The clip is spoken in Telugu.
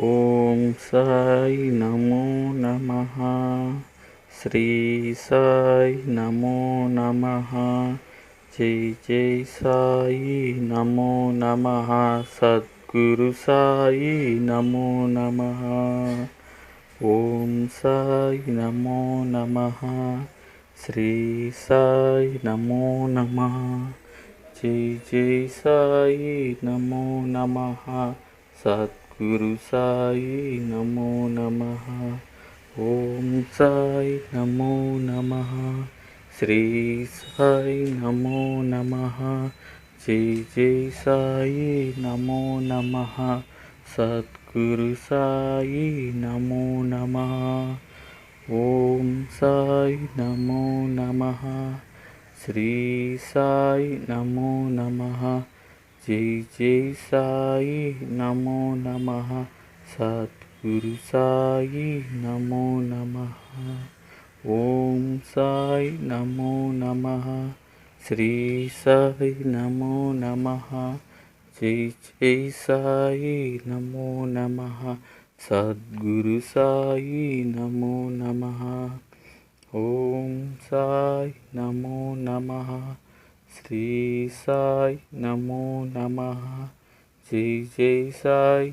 ఓం సాయి నమో నమః. శ్రీ సాయి నమో నమః. జై జై సాయి నమో నమః. సద్గురు సాయి నమో నమః. ఓం సాయి నమో నమః. శ్రీ సాయి నమో నమః. జై జై సాయి నమో నమః. సద్గురు సాయి నమో నమః. ఓం సాయి నమో నమః. శ్రీ సాయి నమో నమః. జై జై సాయి నమో నమః. సద్గురు సాయి నమో నమః. ఓం సాయి నమో నమః. శ్రీ సాయి నమో నమః. జై జై సాయి నమో నమః. సద్గురు సాయి నమో నమః. ఓం సాయి నమో నమః. శ్రీ సాయి నమో నమః. జై జై సాయి నమో నమః. సద్గురు సాయి నమో నమః. ఓం సాయి నమో నమః. శ్రీ సాయి నమో నమః. జై జై సాయి